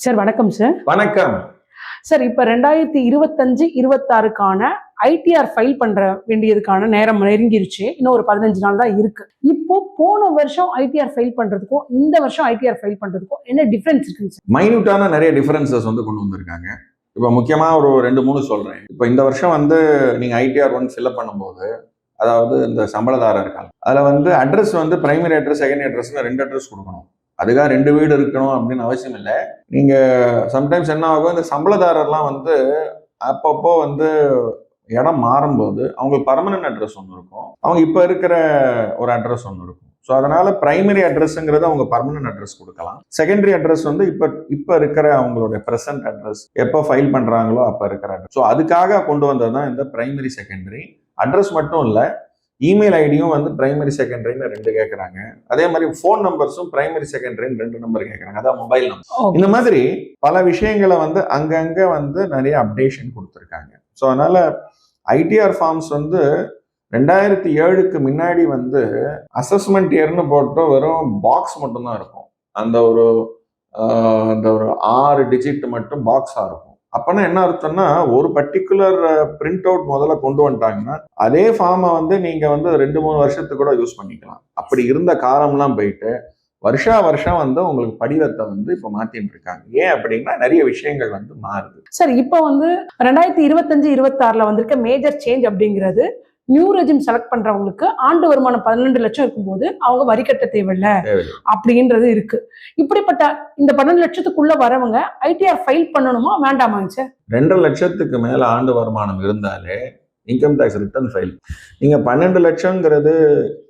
Sir வணக்கம் sir. வணக்கம் sir. இப்போ 2025-26க்கான ஐடிஆர் ஃபைல் பண்ற வேண்டியதுக்கான நேரம் நெருங்கிருச்சு. இன்னும் ஒரு 15 நாள் தான் இருக்கு. இப்போ போன வருஷம் ஐடிஆர் ஃபைல் பண்றதுக்கும் இந்த வருஷம் ஐடிஆர் ஃபைல் பண்றதுக்கும் என்ன டிஃபரன்ஸ் இருக்குங்க சார்? மைன்யூட்டான நிறைய டிஃபரன்சஸ் கொண்டு வந்திருக்காங்க. இப்போ முக்கியமா ஒரு 2-3 சொல்றேன். இப்போ இந்த வருஷம் நீங்க ஐடிஆர் 1 ஃபில்அப் பண்ணும்போது, அதாவது இந்த சம்பளதாரர்கள் அதுல அட்ரஸ் பிரைமரி அட்ரஸ், செகண்டரி அட்ரஸ்னு 2 அட்ரஸ் கொடுக்கணும். அதுக்காக 2 வீடு இருக்கணும் அப்படின்னு அவசியம் இல்லை. நீங்க சம்டைம்ஸ் என்ன ஆகும், இந்த சம்பளதாரர்லாம் அப்பப்போ இடம் மாறும்போது அவங்களுக்கு பர்மனன்ட் அட்ரஸ் ஒன்று இருக்கும், அவங்க இப்போ இருக்கிற ஒரு அட்ரஸ் ஒன்று இருக்கும். ஸோ அதனால பிரைமரி அட்ரஸ்ங்கிறது அவங்க பர்மனன்ட் அட்ரஸ் கொடுக்கலாம். செகண்டரி அட்ரஸ் இப்போ இருக்கிற அவங்களுடைய ப்ரெசன்ட் அட்ரஸ், எப்போ ஃபைல் பண்றாங்களோ அப்போ இருக்கிற அட்ரஸ். ஸோ அதுக்காக கொண்டு வந்தது தான் இந்த பிரைமரி செகண்டரி அட்ரஸ். மட்டும் இல்லை, இமெயில் ஐடியும் பிரைமரி செகண்டரின்னு 2 கேட்குறாங்க. அதே மாதிரி ஃபோன் நம்பர்ஸும் பிரைமரி செகண்டரின்னு 2 நம்பர் கேட்குறாங்க, அதான் மொபைல் நம்பர். இந்த மாதிரி பல விஷயங்களை அங்கங்கே நிறைய அப்டேஷன் கொடுத்துருக்காங்க. ஸோ அதனால ஐடிஆர் ஃபார்ம்ஸ் 2007க்கு முன்னாடி அசஸ்மெண்ட் இயர்னு போட்டு வெறும் பாக்ஸ் மட்டும்தான் இருக்கும். அந்த ஒரு 6 டிஜிட் மட்டும் பாக்ஸாக இருக்கும். அப்பனா என்ன அர்த்தம்னா, ஒரு பர்டிகுலர் பிரிண்ட் அவுட் முதல்ல கொண்டு வந்துட்டாங்கன்னா அதே ஃபார்மை நீங்க 2-3 வருஷத்துக்கு கூட யூஸ் பண்ணிக்கலாம். அப்படி இருந்த காலம்லாம் போயிட்டு வருஷம் உங்களுக்கு படிவத்தை இப்ப மாத்திட்டு இருக்காங்க. ஏன் அப்படின்னா நிறைய விஷயங்கள் மாறுது. சார், இப்போ 2025-26ல வந்திருக்க மேஜர் சேஞ்ச் அப்படிங்கிறது, நியூ ரெஜிம் செலக்ட் பண்றவங்களுக்கு ஆண்டு வருமானம் 12 லட்சம் இருக்கும்போது அவங்க வரி கட்ட தேவையில்லை அப்படின்றது இருக்கு. இப்படிப்பட்ட இந்த 12 லட்சத்துக்குள்ள வரவங்க ஐடிஆர் ஃபைல் பண்ணணுமா வேண்டாமாங்க சார்? 2 லட்சத்துக்கு மேல ஆண்டு வருமானம் இருந்தாலே இன்கம் டேக்ஸ் ரிட்டர்ன் ஃபைல். நீங்க 12 லட்சம்ங்கிறது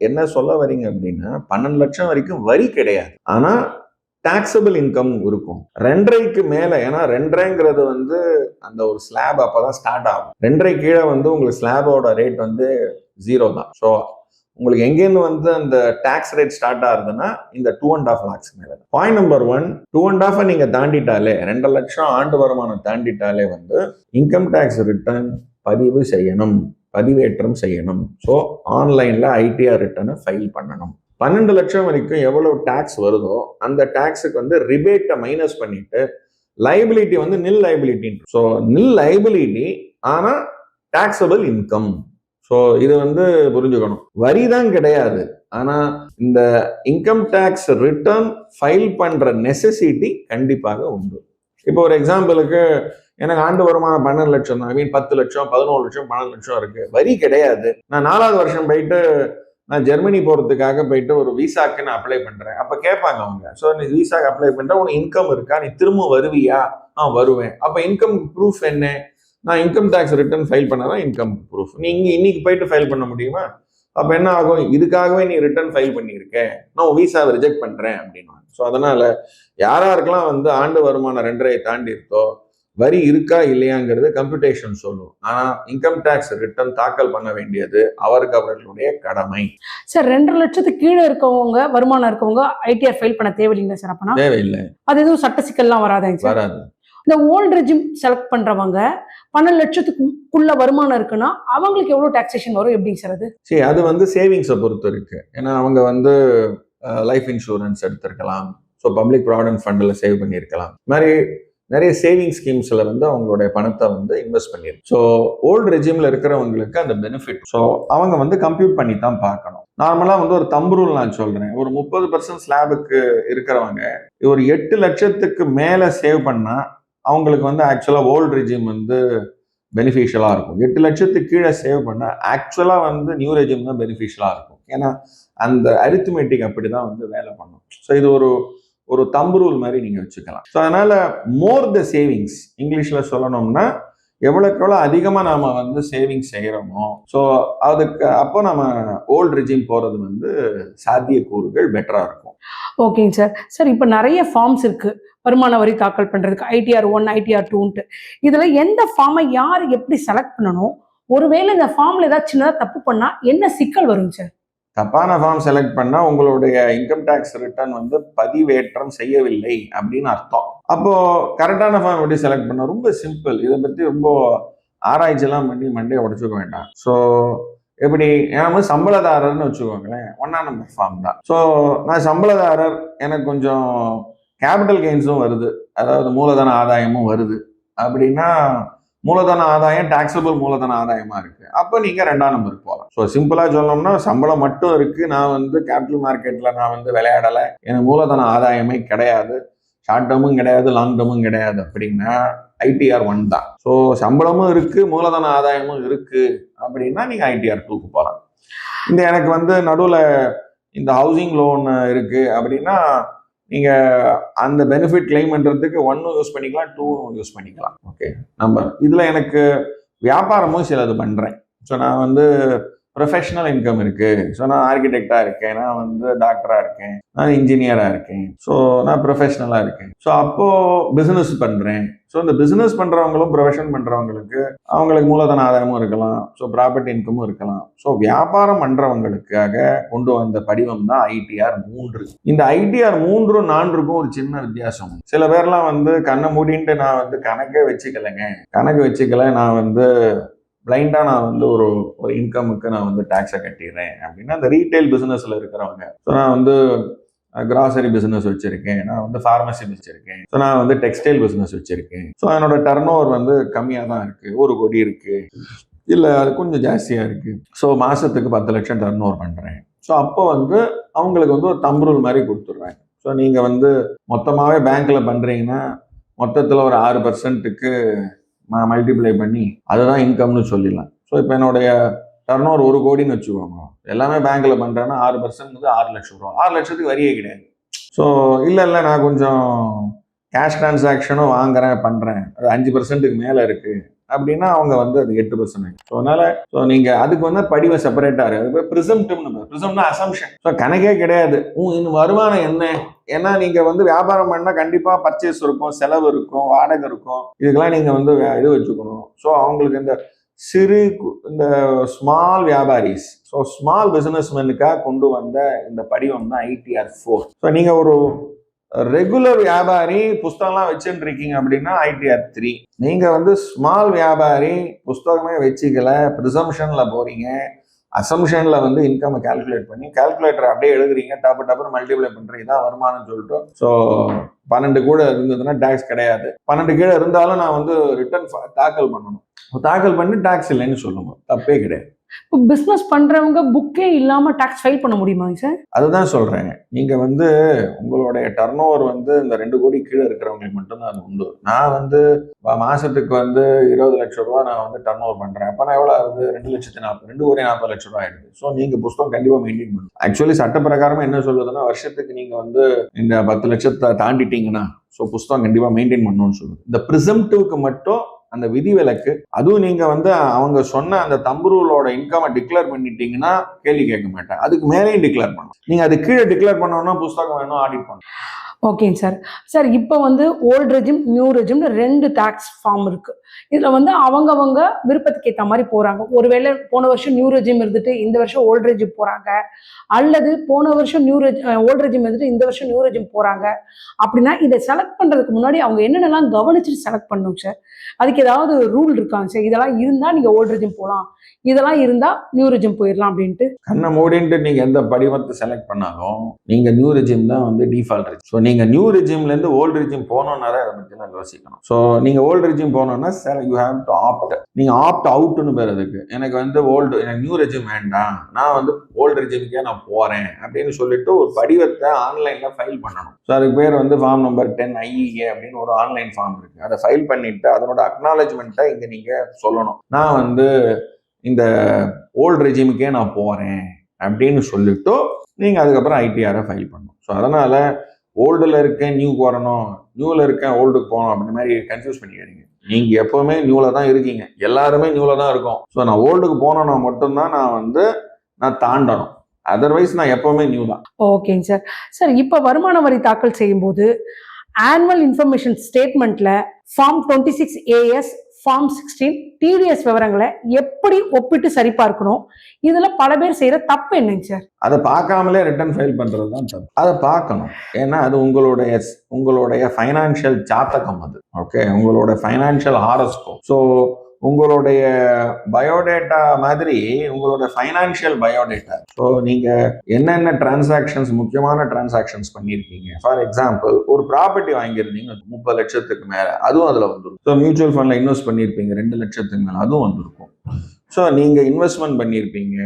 என்ன சொல்ல வரீங்க அப்படின்னா, 12 லட்சம் வரைக்கும் வரி கிடையாது, ஆனா டாக்ஸபிள் இன்கம் இருக்கும். 2.5க்கு மேல, ஏன்னா 2.5ங்கிறது அந்த ஒரு ஸ்லாப் அப்பதான் ஸ்டார்ட் ஆகும். 2.5 கீழே உங்களுக்கு ஸ்லாபோட ரேட் 0 தான். ஸோ உங்களுக்கு எங்கேருந்து அந்த டாக்ஸ் ரேட் ஸ்டார்ட் ஆகுதுன்னா இந்த 2.5 lakhs மேல. பாயிண்ட் நம்பர் 1, 2.5 நீங்க தாண்டிட்டாலே, 2 லட்சம் ஆண்டு வருமானம் தாண்டிட்டாலே இன்கம் டேக்ஸ் ரிட்டர்ன் பதிவு செய்யணும், பதிவேற்றம் செய்யணும். ஸோ ஆன்லைன்ல ஐடிஆர் ரிட்டர்னை ஃபைல் பண்ணணும். 12 லட்சம் வரைக்கும் எவ்வளவு டாக்ஸ் வருதோ அந்த டாக்ஸுக்கு ரிபேட்டை மைனஸ் பண்ணிட்டு லைபிலிட்டி நில் லைபிலிட்டி. ஸோ நில் லைபிலிட்டி ஆனா டாக்ஸபிள் இன்கம். ஸோ இது புரிஞ்சுக்கணும். வரி தான் கிடையாது, ஆனா இந்த இன்கம் டேக்ஸ் ரிட்டர்ன் ஃபைல் பண்ற நெசசிட்டி கண்டிப்பாக உண்டு. இப்போ ஒரு எக்ஸாம்பிளுக்கு, எனக்கு ஆண்டு வருமானம் 12 லட்சம் தான், 10 லட்சம் 11 லட்சம் 12 லட்சம் இருக்கு, வரி கிடையாது. நான் 4வது வருஷம் போயிட்டு நான் ஜெர்மனி போறதுக்காக போயிட்டு ஒரு விசாக்கு நான் அப்ளை பண்றேன். அப்ப கேட்பாங்க அவங்க, ஸோ நீ விசாக்கு அப்ளை பண்ற, உனக்கு இன்கம் இருக்கா, நீ திரும்ப வருவியா? வருவேன். அப்ப இன்கம் ப்ரூஃப் என்ன? நான் இன்கம் டேக்ஸ் ரிட்டர்ன் ஃபைல் பண்ணதான் இன்கம் ப்ரூஃப். நீ இன்னைக்கு போயிட்டு ஃபைல் பண்ண முடியுமா? அப்ப என்ன ஆகும், இதுக்காகவே நீ ரிட்டர்ன் ஃபைல் பண்ணியிருக்க, நான் விசாவை ரிஜெக்ட் பண்றேன் அப்படின்னு. ஸோ அதனால யாராருக்கெல்லாம் ஆண்டு வருமானம் 2.5 தாண்டி இருக்கோ வரி இருக்கா இல்லையாங்கிறது கம்ப்யூட்டேஷன் சொல்லும். ஆனா இன்கம் டேக்ஸ் ரிட்டர்ன் தாக்கல் பண்ண வேண்டியது அவர்களுடைய கடமை. சார், 2 லட்சத்துக்கு கீழே இருக்கவங்க, வருமானம் இருக்கவங்க ஐடிஆர் ஃபைல் பண்ண தேவையில்லைங்க சார்? அப்பனா தேவையில்லை. அது எதுவும் சட்ட சிக்கல்லாம் வராதாங்க சார்? வராது. இந்த ஓல்ட் ரெஜிம் செலக்ட் பண்றவங்க 12 லட்சத்துக்குள்ள வருமானம் இருக்குன்னா அவங்களுக்கு எவ்வளவு டாக்ஸேஷன் வரும், எப்படிங்க சார் அது? சரி, அது சேவிங்ஸை பொறுத்து இருக்கு. ஏன்னா அவங்க லைஃப் இன்சூரன்ஸ் எடுத்திருக்கலாம், ஸோ பப்ளிக் ப்ராவிடன்ட் ஃபண்டில் சேவ் பண்ணியிருக்கலாம். மாதிரி நிறைய சேவிங் ஸ்கீம்ஸ்ல அவங்களுடைய பணத்தை இன்வெஸ்ட் பண்ணிருக்கு. ஸோ ஓல்டு ரெஜிம்ல இருக்கிறவங்களுக்கு அந்த பெனிஃபிட். ஸோ அவங்க கம்ப்யூட் பண்ணி தான் பார்க்கணும். நார்மலா ஒரு தம்பு ரூல் நான் சொல்றேன், ஒரு 30% ஸ்லாபுக்கு இருக்கிறவங்க ஒரு 8 லட்சத்துக்கு மேல சேவ் பண்ணா அவங்களுக்கு ஆக்சுவலா ஓல்டு ரெஜிம் பெனிஃபிஷியலா இருக்கும். 8 லட்சத்துக்கு கீழே சேவ் பண்ணா ஆக்சுவலா நியூ ரெஜிம் தான் பெனிஃபிஷியலா இருக்கும். ஏன்னா அந்த அரித்மெட்டிக் அப்படிதான் வேலை பண்ணும். ஸோ இது ஒரு தம்பு ரூல் மாதிரி நீங்க வச்சுக்கலாம். ஸோ அதனால மோர் த சேவிங்ஸ், இங்கிலீஷ்ல சொல்லணும்னா எவ்வளோக்கு எவ்வளோ அதிகமா நாம சேவிங்ஸ் செய்யறோமோ, ஸோ அப்போ நம்ம ஓல்டு ரெஜிம் போறது சாத்தியக்கூறுகள் பெட்டரா இருக்கும். ஓகேங்க சார். சார், இப்போ நிறைய ஃபார்ம்ஸ் இருக்கு வருமான வரி தாக்கல் பண்றதுக்கு, ஐடிஆர் 1, ஐடிஆர் 2ன்ட்டு. இதுல எந்த ஃபார்மை யார் எப்படி செலக்ட் பண்ணணும்? ஒருவேளை இந்த ஃபார்ம்ல ஏதாவது சின்னதா தப்பு பண்ணா என்ன சிக்கல் வருங்க சார்? தப்பான ஃபார்ம் செலக்ட் பண்ணா உங்களுடைய இன்கம் டேக்ஸ் ரிட்டர்ன் பதிவேற்றம் செய்யவில்லை அப்படின்னு அர்த்தம். அப்போ கரெக்டான ஃபார்ம் எப்படி செலக்ட் பண்ண? ரொம்ப சிம்பிள். இதை பத்தி ரொம்ப ஆராய்ச்சியெல்லாம் பண்ணி மண்டையை உடச்சுக்க வேண்டாம். ஸோ எப்படி, ஏன்னா சம்பளதாரர்னு வச்சுக்கோங்களேன், 1ஆம் நம்பர் ஃபார்ம் தான். ஸோ நான் சம்பளதாரர், எனக்கு கொஞ்சம் கேபிட்டல் கெயின்ஸும் வருது, அதாவது மூலதன ஆதாயமும் வருது அப்படின்னா மூலதன ஆதாயம் டாக்ஸபிள் மூலதன ஆதாயமா இருக்கு. அப்போ நீங்க 2ஆம் நம்பருக்கு போகலாம். ஸோ சிம்பிளா சொல்லணும்னா சம்பளம் மட்டும் இருக்கு, நான் வந்து கேபிட்டல் மார்க்கெட்ல நான் வந்து விளையாடலை, எனக்கு மூலதன ஆதாயமே கிடையாது, ஷார்ட் டேர்மும் கிடையாது, லாங் டேர்மும் கிடையாது அப்படின்னா ITR 1 தான். ஸோ சம்பளமும் இருக்கு, மூலதன ஆதாயமும் இருக்கு அப்படின்னா நீங்க ITR 2க்கு போகலாம். இந்த எனக்கு வந்து நடுவில் இந்த ஹவுசிங் லோன் இருக்கு அப்படின்னா நீங்க அந்த பெனிஃபிட் கிளைம் பண்றதுக்கு 1 யூஸ் பண்ணிக்கலாம், 2 யூஸ் பண்ணிக்கலாம். ஓகே, நம்ம இதுல எனக்கு வியாபாரமும் சிலது பண்றேன். ஸோ நான் வந்து ப்ரொஃபஷனல் இன்கம் இருக்கு. ஸோ நான் ஆர்கிடெக்டா இருக்கேன், நான் வந்து டாக்டரா இருக்கேன், நான் இன்ஜினியரா இருக்கேன், ஸோ நான் ப்ரொஃபஷனலா இருக்கேன். ஸோ அப்போ பிசினஸ் பண்றேன். ஸோ இந்த பிசினஸ் பண்றவங்களும் ப்ரொஃபஷன் பண்றவங்களுக்கு அவங்களுக்கு மூலதன ஆதாயமும் இருக்கலாம், ஸோ ப்ராப்பர்ட்டி இன்கமும் இருக்கலாம். ஸோ வியாபாரம் பண்றவங்களுக்காக கொண்டு வந்த படிவம் தான் ITR 3. இந்த ITR 3, 4க்கும் ஒரு சின்ன வித்தியாசம். சில பேர்லாம் வந்து கண்ணை மூடின்ட்டு நான் வந்து கணக்கே வச்சுக்கல, நான் வந்து பிளைண்டா நான் வந்து ஒரு இன்கமுக்கு நான் வந்து டாக்ஸை கட்டிடுறேன் அப்படின்னா அந்த ரீட்டைல் பிசினஸ்ல இருக்கிறவங்க. ஸோ நான் வந்து கிராசரி பிசினஸ் வச்சிருக்கேன், நான் வந்து ஃபார்மசி வச்சிருக்கேன், ஸோ நான் வந்து டெக்ஸ்டைல் பிசினஸ் வச்சிருக்கேன், ஸோ என்னோட டர்ன் ஓவர் வந்து கம்மியாக தான் இருக்கு, 1 கோடி இருக்கு, இல்லை அது கொஞ்சம் ஜாஸ்தியாக இருக்கு, ஸோ மாசத்துக்கு 10 லட்சம் டர்ன் ஓவர் பண்றேன். ஸோ அப்போ வந்து அவங்களுக்கு வந்து ஒரு தம்பு ரூல் மாதிரி கொடுத்துட்றாங்க. ஸோ நீங்க வந்து மொத்தமாகவே பேங்க்ல பண்றீங்கன்னா மொத்தத்தில் ஒரு 6%க்கு மல்டிப்ளை பண்ணி அதுதான் இன்கம்னு சொல்லிடலாம். ஸோ இப்போ என்னுடைய டர்ன் ஓவர் 1 கோடின்னு வச்சுக்கோங்க, எல்லாமே பேங்க்ல பண்றேன்னா 6% 6 லட்சம் ரூபா, 6 லட்சத்துக்கு வரியே கிடையாது. ஸோ இல்லை நான் கொஞ்சம் கேஷ் டிரான்சாக்ஷனும் வாங்குறேன் பண்றேன், அது 5%க்கு மேல இருக்கு அப்படின்னா அவங்க வந்து அது 8%. ஸோ அதனால நீங்க அதுக்கு வந்து படிவம் செப்பரேட்டா இருக்கு. அது ப்ரிசம்னா அசம்ஷன். ஸோ கணக்கே கிடையாது இன்னும் வருமானம் என்ன. ஏன்னா நீங்க வந்து வியாபாரம் பண்ணா கண்டிப்பா பர்ச்சேஸ் இருக்கும், செலவு இருக்கும், வாடகை இருக்கும், இதுக்கெல்லாம் நீங்க வந்து இது வச்சுக்கணும். ஸோ அவங்களுக்கு இந்த ஸ்மால் வியாபாரிஸ், ஸோ ஸ்மால் பிசினஸ்மேனுக்காக கொண்டு வந்த இந்த படிவம் தான் ITR 4. ஸோ நீங்க ஒரு ரெகுலர் வியாபாரி புஸ்தகம்லாம் வச்சுட்டு இருக்கீங்க அப்படின்னா ITR 3. நீங்க வந்து ஸ்மால் வியாபாரி புஸ்தகமே வச்சுக்கல, ப்ரிசம்ஷன்ல போறீங்க, அசம்ஷன்ல வந்து இன்கம் கால்குலேட் பண்ணி கால்குலேட்டர் அப்படியே எழுதுறீங்க, டப்புன்னு மல்டிப்ளை பண்றீங்க தான் வருமானம் சொல்லிட்டு. ஸோ 12 கூட இருந்ததுன்னா டாக்ஸ் கிடையாது, 12 கீழே இருந்தாலும் நான் வந்து ரிட்டர்ன் தாக்கல் பண்ணணும், தாக்கல் பண்ணி டாக்ஸ் இல்லைன்னு சொல்லுங்க, தப்பே கிடையாது. இப்போ பிசினஸ் பண்றவங்க புக்கே இல்லாம டாக்ஸ் ஃபைல் பண்ண முடியுமாங்க சார்? அதுதான் சொல்றேன். நீங்க வந்து உங்களுடைய டர்ன் ஓவர் வந்து இந்த 2 கோடி கீழே இருக்கிறவங்களுக்கு மட்டும்தான் அது உண்டு. நான் வந்து மாசத்துக்கு வந்து 20 லட்சம் ரூபா நான் வந்து டர்ன் ஓவர் பண்றேன், அப்ப நான் எவ்வளவு ஆகுது? 2 கோடி 40 லட்சம் ரூபாய் ஆயிடுது. ஸோ நீங்க புஸ்தகம் கண்டிப்பா மெயின்டைன் பண்ணணும். ஆக்சுவலி சட்ட பிரகாரம் என்ன சொல்லுதுன்னா வருஷத்துக்கு நீங்க வந்து இந்த 10 லட்சத்தை தாண்டிட்டீங்கன்னா ஸோ புஸ்தகம் கண்டிப்பா மெயின்டைன் பண்ணணும்னு சொல்லுது. இந்த ப்ரிசம்டிவ்க்கு மட்டும் அந்த விதிவிலக்கு. அதுவும் நீங்க வந்து அவங்க சொன்ன அந்த தம்புரூலோட இன்கம் டிக்ளேர் பண்ணிட்டீங்கன்னா கேள்வி கேட்க மாட்டேன், அதுக்கு மேலேயும் டிக்ளேர் பண்ணணும். நீங்க அது கீழே டிக்ளேர் பண்ணணும்னா புஸ்தகம் வேணும், ஆடிட் பண்ணணும். ஓகேங்க சார். சார் இப்போ வந்து ஓல்டு ரெஜிம், நியூ ரெஜிம்னு 2 டாக்ஸ் ஃபார்ம் இருக்கு. இதுல வந்து அவங்கவங்க விருப்பத்துக்கு ஏற்ற மாதிரி போறாங்க. ஒருவேளை போன வருஷம் நியூ ரெஜிம் இருந்துட்டு இந்த வருஷம் ஓல்டு ரெஜிம் போறாங்க, அல்லது போன வருஷம் ஓல்டு ரெஜிம் இருந்துட்டு இந்த வருஷம் நியூ ரெஜிம் போறாங்க. அப்படின்னா இதை செலக்ட் பண்றதுக்கு முன்னாடி அவங்க என்னென்னலாம் கவனிச்சுட்டு செலக்ட் பண்ணணும் சார்? அதுக்கு ஏதாவது ரூல் இருக்காங்க சார்? இதெல்லாம் இருந்தா நீங்க ஓல்டு ரெஜிம் போகலாம், இதெல்லாம் இருந்தா நியூ ரெஜிம் போயிடலாம் அப்படின்ட்டு. கண்ணை மூடிட்டு நீங்க எந்த படிவத்தை செலக்ட் பண்ணாலும் நீங்க நியூ ரெஜிம் தான் வந்து டிஃபால்ட் ரெஜிம். ஸோ நீங்க நியூ ரெஜிம்ல இருந்து ஓல்டு ரெஜிம் போனோம்னா அதை பத்தி நான் யோசிக்கணும். ஸோ நீங்க ஓல்டு ரெஜிம் போனோம்னா யூ ஹேவ் டு ஆப்ட். நீங்க ஆப்ட் அவுட்னு பேர் அதுக்கு. எனக்கு வந்து எனக்கு நியூ ரெஜிம் வேண்டாம், நான் வந்து ஓல்டு ரெஜிமுக்கே நான் போறேன் அப்படின்னு சொல்லிட்டு ஒரு படிவத்தை ஆன்லைன்ல ஃபைல் பண்ணணும். ஸோ அதுக்கு பேர் வந்து ஃபார்ம் நம்பர் 10 IEA அப்படின்னு ஒரு ஆன்லைன் ஃபார்ம் இருக்கு. அதை ஃபைல் பண்ணிட்டு அதனோட அக்னாலஜ்மெண்ட்டை இங்க நீங்க சொல்லணும், நான் வந்து இந்த ஓல்டு ரெஜிமுக்கே நான் போறேன் அப்படின்னு சொல்லிட்டு நீங்க அதுக்கப்புறம் ITR ஃபைல் பண்ணணும். ஸோ அதனால ஓல்டுல இருக்கேன் நியூ வரணும், நியூல இருக்கேன் ஓல்டுக்கு போகணும் அப்படி மாதிரி கன்ஃபியூஸ் பண்ணிக்கிறீங்க. நீங்க எப்பவுமே நியூல தான் இருக்கீங்க, எல்லாருமே நியூல தான் இருக்கும். ஸோ நான் ஓல்டுக்கு போனோம்னா மட்டும்தான் நான் தாண்டணும், அதர்வைஸ் நான் எப்பவுமே நியூ தான். ஓகேங்க சார். சார் இப்போ வருமான வரி தாக்கல் செய்யும் போது ஆனுவல் இன்ஃபர்மேஷன் ஸ்டேட்மெண்ட்ல ஃபார்ம் 26 AS, ஃபார்ம் 16 TDS விவரங்களை எப்படி ஒப்பிட்டு சரிபார்க்கணும்? இதுல பல பேர் செய்யற தப்பு என்னங்க சார்? அதை பார்க்காமலே ரிட்டர்ன் ஃபைல் பண்றது தான் தப்பு. அதை பார்க்கணும், ஏன்னா அது உங்களுடைய ஃபைனான்சியல் ஜாத்தகம், அது ஓகே, உங்களோட ஃபைனான்சியல் ஹாரஸ்கோப். ஸோ உங்களுடைய பயோடேட்டா மாதிரி உங்களோட ஃபைனான்சியல் பயோடேட்டா. ஸோ நீங்க என்னென்ன டிரான்சாக்ஷன்ஸ், முக்கியமான டிரான்சாக்ஷன்ஸ் பண்ணியிருக்கீங்க. ஃபார் எக்ஸாம்பிள், ஒரு ப்ராப்பர்ட்டி வாங்கியிருந்தீங்க 30 லட்சத்துக்கு மேல, அதுவும் அதுல வந்துடும். ஸோ மியூச்சுவல் ஃபண்ட்ல இன்வெஸ்ட் பண்ணியிருப்பீங்க 2 லட்சத்துக்கு மேல, அதுவும் வந்திருக்கும். ஸோ நீங்க இன்வெஸ்ட்மெண்ட் பண்ணியிருப்பீங்க,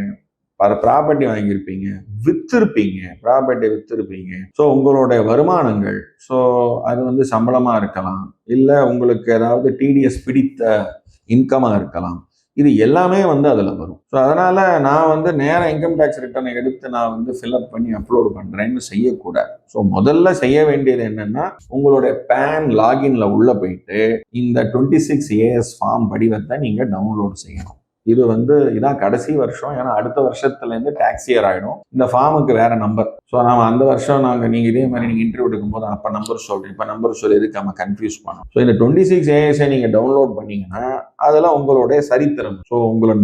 ப்ராப்பர்ட்டி வாங்கியிருப்பீங்க, ப்ராப்பர்ட்டி வித்திருப்பீங்க. ஸோ உங்களுடைய வருமானங்கள், ஸோ அது வந்து சம்பளமா இருக்கலாம், இல்லை உங்களுக்கு ஏதாவது டிடிஎஸ் பிடித்த இன்கமா இருக்கலாம். இது எல்லாமே வந்து அதுல வரும். ஸோ அதனால நான் வந்து நேர இன்கம் டேக்ஸ் ரிட்டர்னை எடுத்து நான் வந்து ஃபில்அப் பண்ணி அப்லோட் பண்றேன்னு செய்யக்கூடாது. ஸோ முதல்ல செய்ய வேண்டியது என்னன்னா, உங்களுடைய பேன் லாகின்ல உள்ள போயிட்டு இந்த 26AS ஃபார்ம் படிவத்தை நீங்க டவுன்லோட் செய்யணும். இது வந்து இதான் கடைசி வருஷம். ஏன்னா அடுத்த வருஷத்துல இருந்து டாக்ஸ் இயர் ஆயிடும். இந்த ஃபார்முக்கு வேற நம்பர். ஸோ நம்ம அந்த வருஷம் நீங்க இதே மாதிரி நீங்க இன்டர்வியூ எடுக்கும் போது அப்ப நம்பர் சொல்றேன், இப்ப நம்பர் சொல்லி எதுக்கு நம்ம கன்ஃபியூஸ் பண்ணோம். ஸோ இந்த 26AS நீங்க டவுன்லோட் பண்ணீங்கன்னா அதெல்லாம் உங்களுடைய சரித்திரம். ஸோ உங்களோட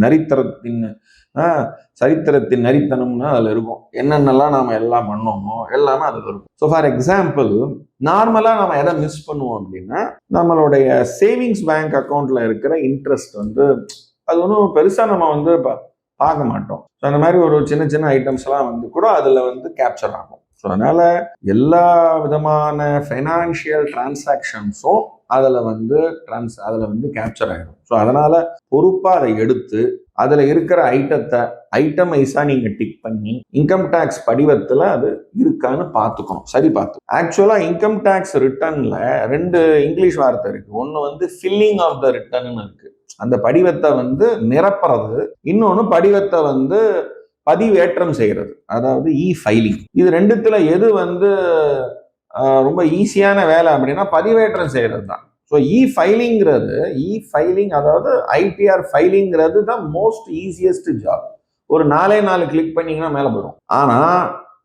சரித்திரத்தின் நரித்தனம்னு அதுல இருக்கும். என்னென்னலாம் நாம எல்லாம் பண்ணோமோ எல்லாமே அதுல இருக்கும். ஸோ ஃபார் எக்ஸாம்பிள், நார்மலா நம்ம எதை மிஸ் பண்ணுவோம் அப்படின்னா, நம்மளுடைய சேவிங்ஸ் பேங்க் அக்கௌண்ட்ல இருக்கிற இன்ட்ரெஸ்ட் வந்து அது ஒன்றும் பெருசா நம்ம வந்து பார்க்க மாட்டோம். ஸோ அந்த மாதிரி ஒரு சின்ன சின்ன ஐட்டம்ஸ் எல்லாம் வந்து கூட அதுல வந்து கேப்சர் ஆகும். ஸோ அதனால எல்லா விதமான ஃபைனான்சியல் டிரான்சாக்ஷன்ஸும் அதுல வந்து கேப்சர் ஆகிடும். ஸோ அதனால பொறுப்பா அதை எடுத்து அதுல இருக்கிற ஐட்டமைஸா நீங்க டிக் பண்ணி இன்கம் டேக்ஸ் படிவத்துல அது இருக்கான்னு பார்த்துக்கணும், சரி பார்த்து. ஆக்சுவலா இன்கம் டேக்ஸ் ரிட்டர்ன்ல 2 இங்கிலீஷ் வார்த்தை இருக்கு. ஒன்னு வந்து ஃபில்லிங் ஆஃப் த ரிட்டர்ன் இருக்கு, அந்த படிவத்தை வந்து நிரப்புறது. இன்னொன்னு படிவத்தை வந்து பதிவேற்றம் செய்யறது, அதாவது ஃபைலிங். இது ரெண்டுத்துல எது வந்து ரொம்ப ஈஸியான வேலை அப்படின்னா பதிவேற்றம் செய்யறது தான். ஸோ ஃபைலிங் அதாவது ஐடிஆர் ஃபைலிங்கிறது தான் மோஸ்ட் ஈஸியஸ்ட் ஜாப். ஒரு 4 கிளிக் பண்ணீங்கன்னா மேல போயிடும். ஆனா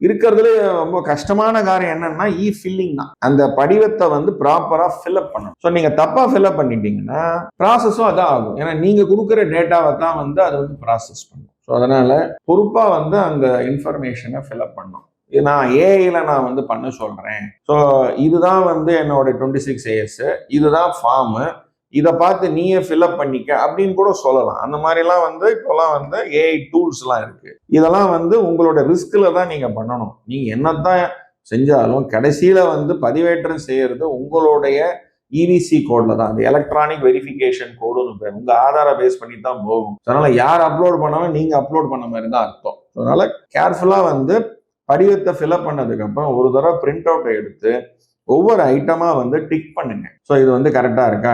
இருக்கிறதுல ரொம்ப கஷ்டமான காரியம் என்னன்னா ஃபில்லிங் தான். அந்த படிவத்தை வந்து ப்ராப்பரா ஃபில்அப் பண்ணணும். ஸோ நீங்க தப்பா ஃபில்அப் பண்ணிட்டீங்கன்னா ப்ராசஸும் அதான் ஆகும். ஏன்னா நீங்க கொடுக்குற டேட்டாவை தான் வந்து அதை வந்து ப்ராசஸ் பண்ணும். ஸோ அதனால பொறுப்பா வந்து அந்த இன்ஃபர்மேஷனை ஃபில்அப் பண்ணணும். நான் ஏஐல நான் வந்து பண்ண சொல்றேன். ஸோ இதுதான் வந்து என்னோட 26AS, இதுதான் ஃபார்மு, இதை பார்த்து நீயே ஃபில்அப் பண்ணிக்க அப்படின்னு கூட சொல்லலாம். அந்த மாதிரிலாம் வந்து இப்போலாம் வந்து ஏஐ டூல்ஸ்லாம் இருக்கு. இதெல்லாம் வந்து உங்களோட ரிஸ்க்ல தான் நீங்க பண்ணணும். நீங்க என்னதான் செஞ்சாலும் கடைசியில வந்து பதிவேற்றம் செய்யறது உங்களுடைய இவிசி கோட்ல தான். அந்த எலக்ட்ரானிக் வெரிஃபிகேஷன் கோடுன்னு பேர். உங்க ஆதார பேஸ் பண்ணி தான் போகும். அதனால யார் அப்லோட் பண்ணாலும் நீங்க அப்லோட் பண்ண மாதிரி தான் அர்த்தம். அதனால கேர்ஃபுல்லா வந்து படிவத்தை ஃபில்அப் பண்ணதுக்கு அப்புறம் ஒரு தடவை பிரிண்ட் அவுட்டை எடுத்து ஒவ்வொரு ஐட்டமா வந்து டிக் பண்ணுங்க. ஸோ இது வந்து கரெக்டா இருக்கா,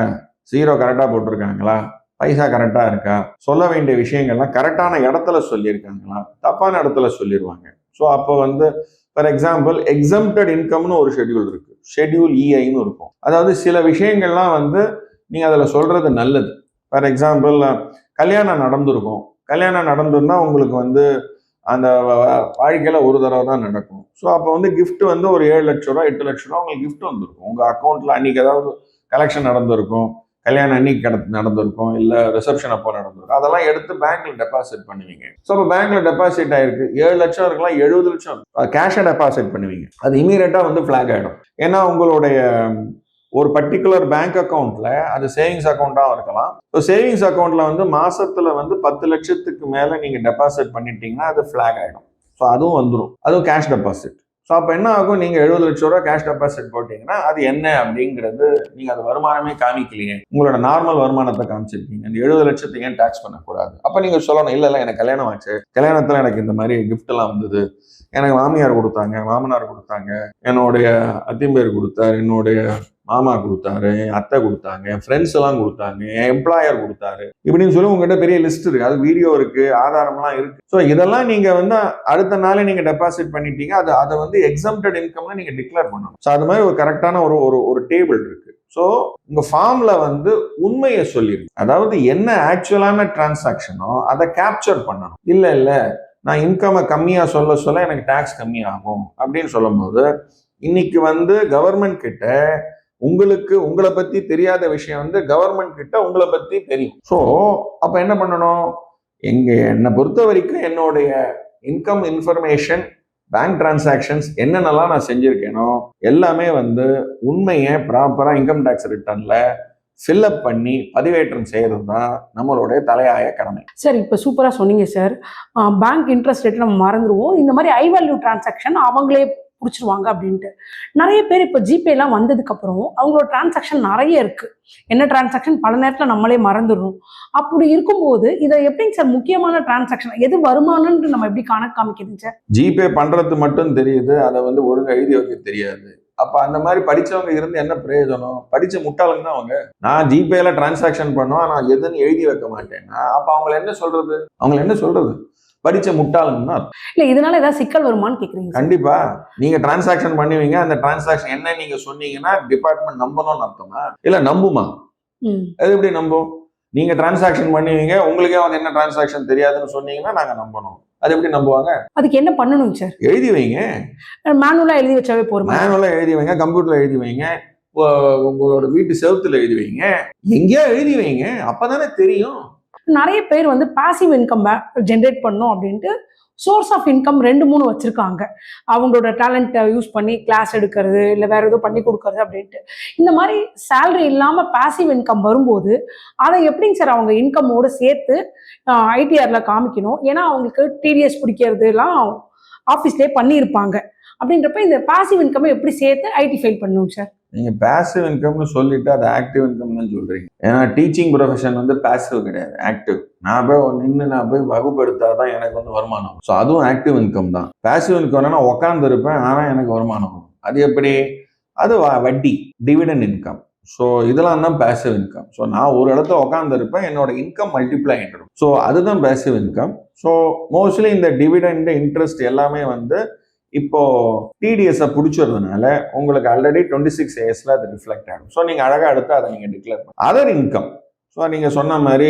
0 கரெக்டா போட்டிருக்காங்களா, பைசா கரெக்டா இருக்கா, சொல்ல வேண்டிய விஷயங்கள்லாம் கரெக்டான இடத்துல சொல்லியிருக்காங்களா, தப்பான இடத்துல சொல்லிடுவாங்க. ஸோ அப்போ வந்து ஃபார் எக்ஸாம்பிள் எக்ஸம்டட் இன்கம்னு ஒரு ஷெட்யூல் இருக்கு, ஷெட்யூல் இஐன்னு இருக்கும். அதாவது சில விஷயங்கள்லாம் வந்து நீங்க அதுல சொல்றது நல்லது. ஃபார் எக்ஸாம்பிள் கல்யாணம் நடந்திருக்கும். கல்யாணம் நடந்திருந்தா உங்களுக்கு வந்து அந்த வாழ்க்கையில ஒரு தடவை தான் நடக்கும். ஸோ அப்போ வந்து கிஃப்ட் வந்து ஒரு 7 லட்ச ரூபா 8 லட்ச ரூபா உங்களுக்கு கிஃப்ட் வந்திருக்கும். உங்க அக்கௌண்ட்ல அன்னைக்கு ஏதாவது கலெக்ஷன் நடந்திருக்கும், கல்யாணம் அன்னைக்கு நடந்திருக்கும், இல்லை ரிசப்ஷன் அப்போ நடந்திருக்கும். அதெல்லாம் எடுத்து பேங்க்ல டெபாசிட் பண்ணுவீங்க. ஸோ அப்போ பேங்க்ல டெபாசிட் ஆயிருக்கு, 7 லட்சம் இருக்கலாம், 70 லட்சம் கேஷை டெபாசிட் பண்ணுவீங்க. அது இமீடியட்டா வந்து ஃபிளாக் ஆயிடும். ஏன்னா உங்களுடைய ஒரு பர்டிகுலர் பேங்க் அக்கௌண்ட்ல அது சேவிங்ஸ் அக்கௌண்ட்டாகவும் இருக்கலாம். ஸோ சேவிங்ஸ் அக்கௌண்ட்ல வந்து மாசத்துல வந்து 10 லட்சத்துக்கு மேல நீங்க டெபாசிட் பண்ணிட்டீங்கன்னா அது ஃபிளாக் ஆயிடும். ஸோ அதுவும் வந்துடும், அதுவும் கேஷ் டெபாசிட். ஸோ அப்போ என்ன ஆகும், நீங்க 70 லட்ச ரூபா கேஷ் டெபாசிட் போட்டீங்கன்னா அது என்ன அப்படிங்கிறது நீங்க அது வருமானமே காமிக்கலையே, உங்களோட நார்மல் வருமானத்தை காமிச்சிருக்கீங்க. அந்த 70 லட்சத்தை ஏன் டாக்ஸ் பண்ணக்கூடாது? அப்ப நீங்க சொல்லணும், இல்ல எனக்கு கல்யாணம் ஆச்சு, கல்யாணத்துல எனக்கு இந்த மாதிரி கிஃப்ட் எல்லாம் வந்தது, எனக்கு மாமியார் கொடுத்தாங்க, மாமனார் கொடுத்தாங்க, என்னுடைய அத்திம்பேர் கொடுத்தாரு, என்னுடைய மாமா கொடுத்தாரு, என் அத்தை கொடுத்தாங்க, என் ஃப்ரெண்ட்ஸ் எல்லாம் கொடுத்தாங்க, என் எம்ப்ளாயர் கொடுத்தாரு, இப்படின்னு சொல்லி உங்ககிட்ட பெரிய லிஸ்ட் இருக்கு, அது வீடியோ இருக்கு, ஆதாரம்லாம் இருக்கு. ஸோ இதெல்லாம் நீங்க வந்து அடுத்த நாளே நீங்க டெபாசிட் பண்ணிட்டீங்க, அதை வந்து எக்ஸம்டட் இன்கம்னு நீங்க டிக்ளேர் பண்ணணும். ஸோ அது மாதிரி ஒரு கரெக்டான ஒரு டேபிள் இருக்கு. ஸோ உங்க ஃபார்ம்ல வந்து உண்மையை சொல்லிருக்கு, அதாவது என்ன ஆக்சுவலான டிரான்சாக்ஷனோ அதை கேப்சர் பண்ணணும். இல்ல நான் இன்கம் கம்மியா சொல்ல எனக்கு டாக்ஸ் கம்மியாகும் அப்படின்னு சொல்லும் போது இன்னைக்கு வந்து கவர்மெண்ட் கிட்ட உங்களை பத்தி தெரியாத விஷயம் வந்து கவர்மெண்ட் கிட்ட உங்களை பத்தி தெரியும். ஸோ அப்ப என்ன பண்ணணும், என்னை பொறுத்த வரைக்கும் என்னுடைய இன்கம் இன்ஃபர்மேஷன், பேங்க் டிரான்சாக்ஷன்ஸ் என்னென்னலாம் நான் செஞ்சிருக்கேனோ எல்லாமே வந்து உண்மையை ப்ராப்பரா இன்கம் டேக்ஸ் ரிட்டர்ன்ல ஃபில்அப் பண்ணி பதிவேற்றம் செய்யறது தான் நம்மளுடைய தலையாய கடமை. சார் இப்போ சூப்பராக சொன்னீங்க சார். பேங்க் இன்ட்ரெஸ்ட் ரேட் நம்ம மறந்துடுவோம், இந்த மாதிரி ஐ வேல்யூ டிரான்சாக்ஷன் அவங்களே பிடிச்சிருவாங்க அப்படின்ட்டு. நிறைய பேர் இப்போ ஜிபேலாம் வந்ததுக்கப்புறம் அவங்களோட டிரான்சாக்ஷன் நிறைய இருக்குது. என்ன டிரான்சாக்ஷன் பல நேரத்தில் நம்மளே மறந்துடுறோம். அப்படி இருக்கும்போது இதை எப்படிங்க சார் முக்கியமான டிரான்சாக்ஷன் எது வருமானம்னு நம்ம எப்படி கணக்கு காமிக்கிறதுங்க சார்? ஜிபே பண்ணுறது மட்டும் தெரியுது, அதை வந்து ஒழுங்காக எழுதி வைக்க தெரியாது. அப்ப அந்த மாதிரி படிச்சவங்க இருந்து என்ன பிரயோஜனம்? படிச்ச முட்டாளுங்க தான் அவங்க. நான் ஜிபேல டிரான்சாக்ஷன் பண்ணுவேன், நான் எதுன்னு எழுதி வைக்க மாட்டேன்னா அப்ப அவங்களை என்ன சொல்றது? படிச்ச முட்டாளுங்க தான். இல்ல இதனால ஏதாவது சிக்கல் வருமானு கேக்குறீங்க? கண்டிப்பா. நீங்க டிரான்சாக்ஷன் பண்ணுவீங்க, அந்த டிரான்சாக்ஷன் என்ன நீங்க சொன்னீங்கன்னா டிபார்ட்மெண்ட் நம்பணும்னு அர்த்தமா? இல்ல நம்புமா? அது எப்படி நம்பும்? நீங்க டிரான்சாக்ஷன் பண்ணுவீங்க, உங்களுக்கே வந்து என்ன டிரான்சாக்ஷன் தெரியாதுன்னு சொன்னீங்கன்னா நாங்க நம்பணும். அது எப்படி நம்புவாங்க? அதுக்கு என்ன பண்ணணும் சார்? எழுதி வைங்க. மேனுவலா எழுதி வச்சாவே போதும். மேனுவலா எழுதி வைங்க, கம்ப்யூட்டர்ல எழுதி வைங்க, உங்களோட வீட்டு செவுத்துல எழுதி வைங்க, எங்கேயா எழுதி வைங்க, அப்பதானே தெரியும். நிறைய பேர் வந்து பாசிவ் இன்கம் ஜென்ரேட் பண்ணும் அப்படின்ட்டு சோர்ஸ் ஆஃப் இன்கம் 2-3 வச்சிருக்காங்க. அவங்களோட டேலண்ட்டை யூஸ் பண்ணி கிளாஸ் எடுக்கிறது, இல்லை வேற ஏதோ பண்ணி கொடுக்கறது அப்படின்ட்டு. இந்த மாதிரி சேலரி இல்லாமல் பாசிவ் இன்கம் வரும்போது அதை எப்படிங்க சார் அவங்க இன்கமோடு சேர்த்து ஐடிஆர்ல காமிக்கணும்? ஏன்னா அவங்களுக்கு டிடிஎஸ் பிடிக்கிறது எல்லாம் ஆஃபீஸ்லேயே பண்ணியிருப்பாங்க. அப்படின்றப்ப இந்த பாசிவ் இன்கம்மை எப்படி சேர்த்து ஐடி ஃபைல் பண்ணணும் சார்? நீங்க பாசிவ் இன்கம்னு சொல்லிட்டு அது ஆக்டிவ் இன்கம் தான் சொல்றீங்க. ஏன்னா டீச்சிங் ப்ரொஃபஷன் வந்து பாசிவ் கிடையாது, ஆக்டிவ். நான் போய் வகுப்பு எடுத்தாதான் எனக்கு வந்து வருமானம். ஸோ அதுவும் ஆக்டிவ் இன்கம் தான். பாசிவ் இன்கம்னா உட்கார்ந்து இருப்பேன் ஆனா எனக்கு வருமானம் வரும். அது எப்படி? அது வட்டி, டிவிடெண்ட் இன்கம். ஸோ இதெல்லாம் தான் பாசிவ் இன்கம். ஸோ நான் ஒரு இடத்துல உட்கார்ந்து இருப்பேன், என்னோட இன்கம் மல்டிப்ளை ஆகிடும். ஸோ அதுதான் பாசிவ் இன்கம். ஸோ மோஸ்ட்லி இந்த டிவிடெண்ட் இன்ட்ரெஸ்ட் எல்லாமே வந்து இப்போ டிடிஎஸ் பிடிச்சதுனால உங்களுக்கு ஆல்ரெடி 26 இயர்ஸ்ல அது ரிஃப்ளெக்ட் ஆகும். ஸோ நீங்க அழகா எடுத்து அதை நீங்க டிக்ளேர் பண்ண. அதர் இன்கம், ஸோ நீங்க சொன்ன மாதிரி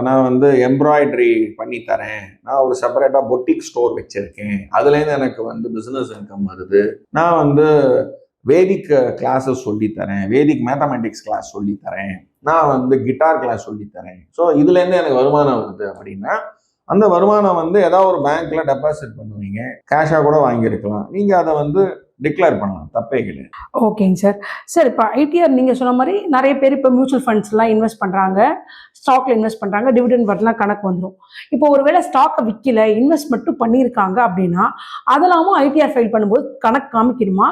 நான் வந்து எம்ப்ராய்டரி பண்ணி தரேன், நான் ஒரு செப்பரேட்டா பொட்டிக் ஸ்டோர் வச்சிருக்கேன், அதுலேருந்து எனக்கு வந்து பிசினஸ் இன்கம் வருது, நான் வந்து வேதிக் கிளாஸஸ் சொல்லித்தரேன், வேதிக் மேத்தமெட்டிக்ஸ் கிளாஸ் சொல்லித்தரேன், நான் வந்து கிட்டார் கிளாஸ் சொல்லித்தரேன், ஸோ இதுலேருந்து எனக்கு வருமானம் வருது அப்படின்னா அந்த வருமானம் வந்து ஏதாவது ஒரு பேங்க்ல டெபாசிட் பண்ணுவீங்க, கேஷா கூட வாங்கியிருக்கலாம். நீங்க அதை வந்து டிக்ளேர் பண்ணலாம், தப்பே கிடையாது. ஓகேங்க சார். சார் இப்போ ஐடிஆர் நீங்கள் சொன்ன மாதிரி நிறைய பேர் இப்போ மியூச்சுவல் ஃபண்ட்ஸ்லாம் இன்வெஸ்ட் பண்ணுறாங்க, ஸ்டாக்ல இன்வெஸ்ட் பண்ணுறாங்க, டிவிடெண்ட் வரலாம் கணக்கு வந்துடும். இப்போ ஒருவேளை ஸ்டாக்கை விற்கல, இன்வெஸ்ட் மட்டும் பண்ணியிருக்காங்க அப்படின்னா அதெல்லாமும் ஐடிஆர் ஃபைல் பண்ணும்போது கணக்கு காமிக்கணுமா?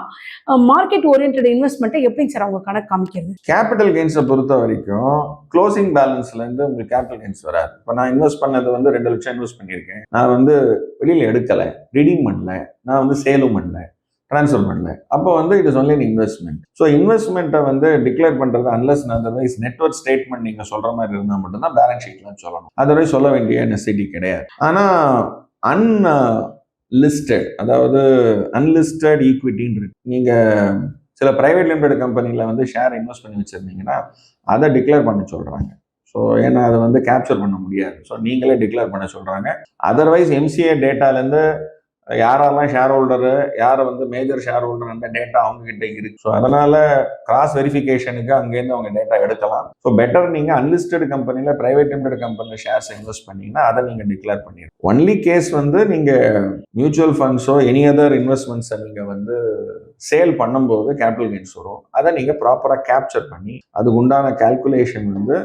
மார்க்கெட் ஓரியன்ட் இன்வெஸ்ட்மெண்ட்டை எப்படிங்க சார் அவங்க கணக்கு காமிக்கிறது? கேபிட்டல் கெயின்ஸை பொறுத்த வரைக்கும் க்ளோசிங் பேலன்ஸ்லேருந்து உங்களுக்கு கேபிட்டல் கெயின்ஸ் வராது. இப்போ நான் இன்வெஸ்ட் பண்ணது வந்து 2 லட்சம் இன்வெஸ்ட் பண்ணியிருக்கேன், நான் வந்து வெளியில் எடுக்கலை, ரிடீம் பண்ணல, நான் வந்து சேலும் பண்ணல, ட்ரான்ஸ்ஃபர் பண்ணல, அப்போ வந்து it is only an investment. So இன்வெஸ்ட்மெண்ட்டை வந்து டிக்ளேர் பண்ணுறது அன்லஸ் அதர்வைஸ் நெட்வொர்க் ஸ்டேட்மெண்ட் நீங்கள் சொல்கிற மாதிரி இருந்தால் மட்டும்தான் பேலன்ஸ் ஷீட்லாம் சொல்லணும். அதர்வைஸ் சொல்ல வேண்டிய நெசசிட்டி கிடையாது. ஆனால் அன்லிஸ்டட், அதாவது அன்லிஸ்டட் ஈக்விட்டின்னு இருக்கு. நீங்கள் சில பிரைவேட் லிமிடெட் கம்பெனியில் வந்து ஷேர் இன்வெஸ்ட் பண்ணி வச்சுருந்தீங்கன்னா அதை டிக்ளேர் பண்ண சொல்கிறாங்க. ஸோ ஏன்னா அதை வந்து கேப்சர் பண்ண முடியாது. ஸோ நீங்களே டிக்ளேர் பண்ண சொல்கிறாங்க. அதர்வைஸ் எம்சிஏ டேட்டாலேருந்து யாரெல்லாம் ஷேர் ஹோல்டரு, யாரை வந்து மேஜர் ஷேர் ஹோல்டர், அந்த டேட்டா அவங்க கிட்ட இருக்கு. ஸோ அதனால கிராஸ் வெரிஃபிகேஷனுக்கு அங்கேருந்து அவங்க டேட்டா எடுக்கலாம். ஸோ பெட்டர் நீங்க அன்லிஸ்டட் கம்பெனில, பிரைவேட் லிமிடெட் கம்பெனில ஷேர்ஸ் இன்வெஸ்ட் பண்ணீங்கன்னா அதை நீங்க டிக்ளேர் பண்ணிடுங்க. ஒன்லி கேஸ் வந்து நீங்க மியூச்சுவல் ஃபண்ட்ஸோ எனி அதர் இன்வெஸ்ட்மெண்ட்ஸை நீங்க வந்து சேல் பண்ணும்போது கேபிட்டல் கெயின்ஸ் வரும். அதை நீங்க ப்ராப்பரா கேப்சர் பண்ணி அதுக்கு உண்டான கால்குலேஷன் வந்து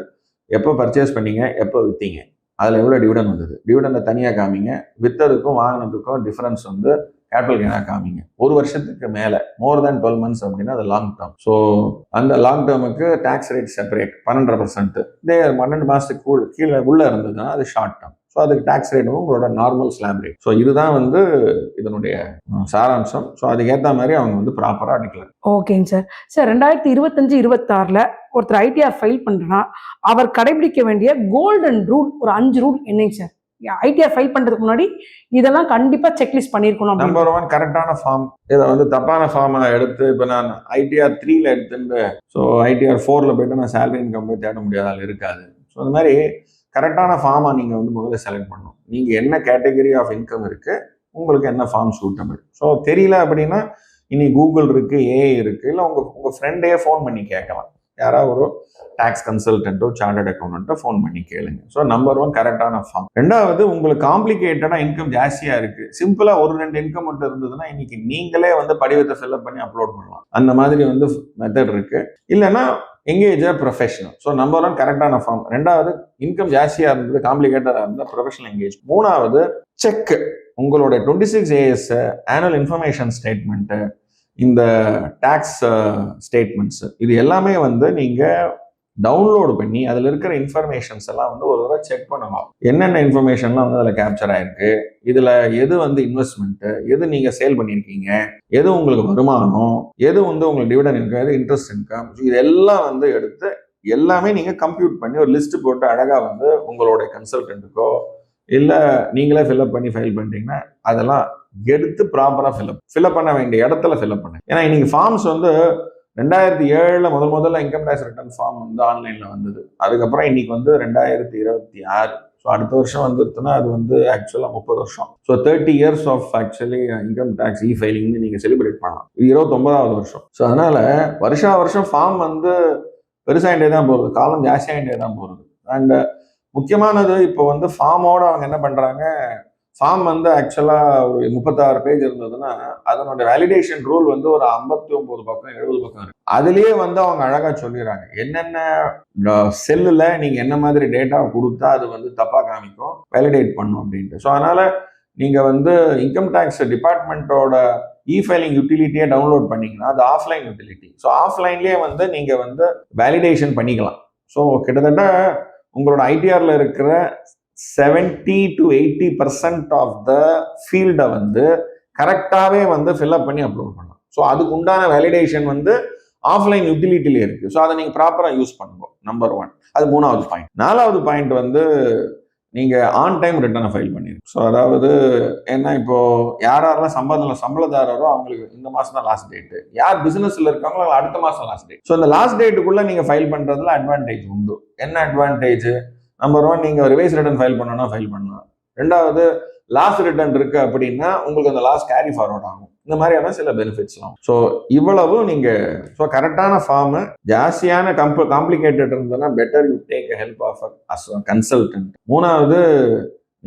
எப்போ பர்ச்சேஸ் பண்ணீங்க, எப்போ விற்றீங்க, அதில் எவ்வளோ டிவிடன் வந்தது, டிவிடனை தனியாக காமிங்க, விற்றதுக்கும் வாங்கினதுக்கும் டிஃபரன்ஸ் வந்து கேபிட்டல் கெயினாக காமிங்க. 1 வருஷத்துக்கு மேலே, மோர் தேன் 12 months அப்படின்னா அது லாங் டேர்ம். ஸோ அந்த லாங் டேர்முக்கு டேக்ஸ் ரேட் செப்பரேட் 12%. இதே 12 மாதத்துக்கு கீழே உள்ளே இருந்ததுன்னா அது ஷார்ட் டேர்ம். ஸோ அதுக்கு டேக்ஸ் ரேட்டும் உங்களோட நார்மல் ஸ்லாப் ரேட். ஸோ இதுதான் வந்து இதனுடைய சாராம்சம். ஸோ அதுக்கேற்ற மாதிரி அவங்க வந்து ப்ராப்பராக அடிக்கலாம். ஓகேங்க சார். சார் 2025-26 ஒருத்தர் ஐடிஆர் ஃபைல் பண்ணுறா, அவர் கடைபிடிக்க வேண்டிய கோல்டன் ரூல் ஒரு 5 ரூல் என்னங்க சார்? ஐடிஆர் ஃபைல் பண்ணுறதுக்கு முன்னாடி இதெல்லாம் கண்டிப்பாக செக்லிஸ்ட் பண்ணியிருக்கணும். நம்பர் 1, கரெக்டான ஃபார்ம். இதை வந்து தப்பான ஃபார்மை எடுத்து இப்போ நான் ஐடிஆர் 3ல எடுத்துட்டு ஸோ ஐடிஆர் 4ல போயிட்டு நான் சேலரி இன்கம் போய் தேட முடியாதால் இருக்காது. ஸோ அந்த மாதிரி கரெக்டான ஃபார்மை நீங்கள் வந்து முதல்ல செலக்ட் பண்ணணும். நீங்கள் என்ன கேட்டகரி ஆஃப் இன்கம் இருக்குது, உங்களுக்கு என்ன ஃபார்ம் சூட்டபிள். ஸோ தெரியல அப்படின்னா இனி கூகுள் இருக்குது, ஏஐ இருக்குது, இல்லை உங்கள் ஃப்ரெண்டே ஃபோன் பண்ணி கேட்கலாம். யாராவது ஒரு டாக்ஸ் கன்சல்டன்ட்டோ சார்ட்டர்ட் அக்கௌண்டன்ட்டோ ஃபோன் பண்ணி கேளுங்க. ஸோ நம்பர் 1 கரெக்டான ஃபார்ம். 2வது, உங்களுக்கு காம்ப்ளிகேட்டடாக இன்கம் ஜாஸ்தியாக இருக்குது, சிம்பிளாக 1-2 இன்கம் மட்டும் இருந்ததுன்னா இன்னைக்கு நீங்களே வந்து படிவத்தை ஃபில்அப் பண்ணி அப்லோட் பண்ணலாம். அந்த மாதிரி வந்து மெத்தட் இருக்குது. இல்லைன்னா எங்கேஜ் ப்ரொஃபஷனல். ஸோ நம்பர் 1 கரெக்டான ஃபார்ம். ரெண்டாவது இன்கம் ஜாஸ்தியாக இருந்தது, காம்ப்ளிகேட்டடாக இருந்தால் ப்ரொஃபஷனல் எங்கேஜ். மூணாவது செக். உங்களுடைய 26AS ஆனுவல் இன்ஃபர்மேஷன் ஸ்டேட்மெண்ட்டு, இந்த டேக்ஸ் ஸ்டேட்மெண்ட்ஸ், இது எல்லாமே வந்து நீங்கள் டவுன்லோடு பண்ணி அதில் இருக்கிற இன்ஃபர்மேஷன்ஸ் எல்லாம் வந்து ஒரு தடவை செக் பண்ணலாம். என்னென்ன இன்ஃபர்மேஷன்லாம் வந்து அதில் கேப்சர் ஆயிருக்கு, இதில் எது வந்து இன்வெஸ்ட்மெண்ட்டு, எது நீங்கள் சேல் பண்ணியிருக்கீங்க, எது உங்களுக்கு வருமானம், எது வந்து உங்களுக்கு டிவிடன் இன்கம், எது இன்ட்ரெஸ்ட் இன்கம், இதெல்லாம் வந்து எடுத்து எல்லாமே நீங்கள் கம்ப்யூட் பண்ணி ஒரு லிஸ்ட் போட்டு அழகாக வந்து உங்களுடைய கன்சல்டன்ட்டுக்கோ இல்லை நீங்களே ஃபில்அப் பண்ணி ஃபைல் பண்ணிட்டீங்கன்னா அதெல்லாம் எடுத்து ப்ராப்பராக ஃபில்அப் பண்ண வேண்டிய இடத்துல ஃபில்அப் பண்ணுங்க. ஏன்னா இன்னைக்கு ஃபார்ம்ஸ் வந்து 2007 முதல்ல இன்கம் டேக்ஸ் ரிட்டர்ன் ஃபார்ம் வந்து ஆன்லைனில் வந்தது. அதுக்கப்புறம் இன்னைக்கு வந்து 2026. ஸோ அடுத்த வருஷம் வந்துருச்சுன்னா அது வந்து ஆக்சுவலாக 30 வருஷம். So 30 years of actually income tax ஃபைலிங்னு நீங்கள் செலிப்ரேட் பண்ணலாம். இது 29வது வருஷம். ஸோ அதனால வருஷம் ஃபார்ம் வந்து பெருசாகிட்டே தான் போகிறது, காலம் ஜாஸ்தியாகிட்டே தான் போகிறது. அண்ட் முக்கியமானது இப்போ வந்து ஃபார்மோட அவங்க என்ன பண்ணுறாங்க, ஃபார்ம் வந்து ஆக்சுவலாக ஒரு 36 பேஜ் இருந்ததுன்னா அதனோட வேலிடேஷன் ரூல் வந்து ஒரு 59 பக்கம் 70 பக்கம் இருக்கு. அதுலேயே வந்து அவங்க அழகாக சொல்லிடுறாங்க என்னென்ன செல்லில் நீங்கள் என்ன மாதிரி டேட்டா கொடுத்தா அது வந்து தப்பாக காமிக்கும், வேலிடேட் பண்ணும் அப்படின்ட்டு. ஸோ அதனால் நீங்கள் வந்து இன்கம் டேக்ஸ் டிபார்ட்மெண்ட்டோட ஃபைலிங் யூட்டிலிட்டியை டவுன்லோட் பண்ணிங்கன்னா அது ஆஃப்லைன் யூட்டிலிட்டி. ஸோ ஆஃப்லைன்லேயே வந்து நீங்கள் வந்து வேலிடேஷன் பண்ணிக்கலாம். ஸோ கிட்டத்தட்ட உங்களோட ஐடிஆரில் இருக்கிற 70 to 80% ஆஃப் த ஃபீல்டை வந்து கரெக்டாகவே வந்து ஃபில்அப் பண்ணி அப்லோட் பண்ணலாம். ஸோ அதுக்கு உண்டான வேலிடேஷன் வந்து ஆஃப்லைன் யூட்டிலிட்டிலே இருக்குது. ஸோ அதை நீங்கள் ப்ராப்பராக யூஸ் பண்ணுவோம். நம்பர் 1. அது 3வது பாயிண்ட். 4வது பாயிண்ட் வந்து நீங்கள் ஆன் டைம் ரிட்டர்னை ஃபைல் பண்ணிடுங்க. ஸோ அதாவது என்ன, இப்போ யாரெல்லாம் சம்பளதாரரோ அவங்களுக்கு இந்த மாதம் தான் லாஸ்ட் டேட்டு, யார் பிஸ்னஸில் இருக்காங்களோ அடுத்த மாதம் லாஸ்ட் டேட். ஸோ இந்த லாஸ்ட் டேட்டுக்குள்ளே நீங்கள் ஃபைல் பண்ணுறதுல அட்வான்டேஜ் உண்டு. என்ன அட்வான்டேஜ்? நம்பர் 1, நீங்கள் ரிவைஸ் ரிட்டர்ன் ஃபைல் பண்ணணும்னா ஃபைல் பண்ணலாம். ரெண்டாவது, லாஸ்ட் ரிட்டர்ன் இருக்கு அப்படின்னா உங்களுக்கு அந்த லாஸ்ட் கேரி ஃபார்வர்ட் ஆகும். இந்த மாதிரியான சில பெனிஃபிட்ஸ்லாம். ஸோ இவ்வளவு நீங்கள் ஸோ கரெக்டான ஃபார்மு, ஜாஸ்தியான காம்ப்ளிகேட்டட் இருந்ததுன்னா better you take help of us consultant. மூணாவது,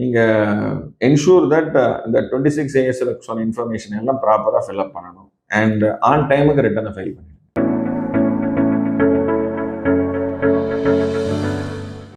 நீங்கள் என்ஷூர் தட் இந்த 26AS சொன்ன இன்ஃபர்மேஷன் எல்லாம் ப்ராப்பராக ஃபில்அப் பண்ணணும். அண்ட் ஆன் டைமுக்கு ரிட்டர்னை ஃபைல் பண்ணணும்.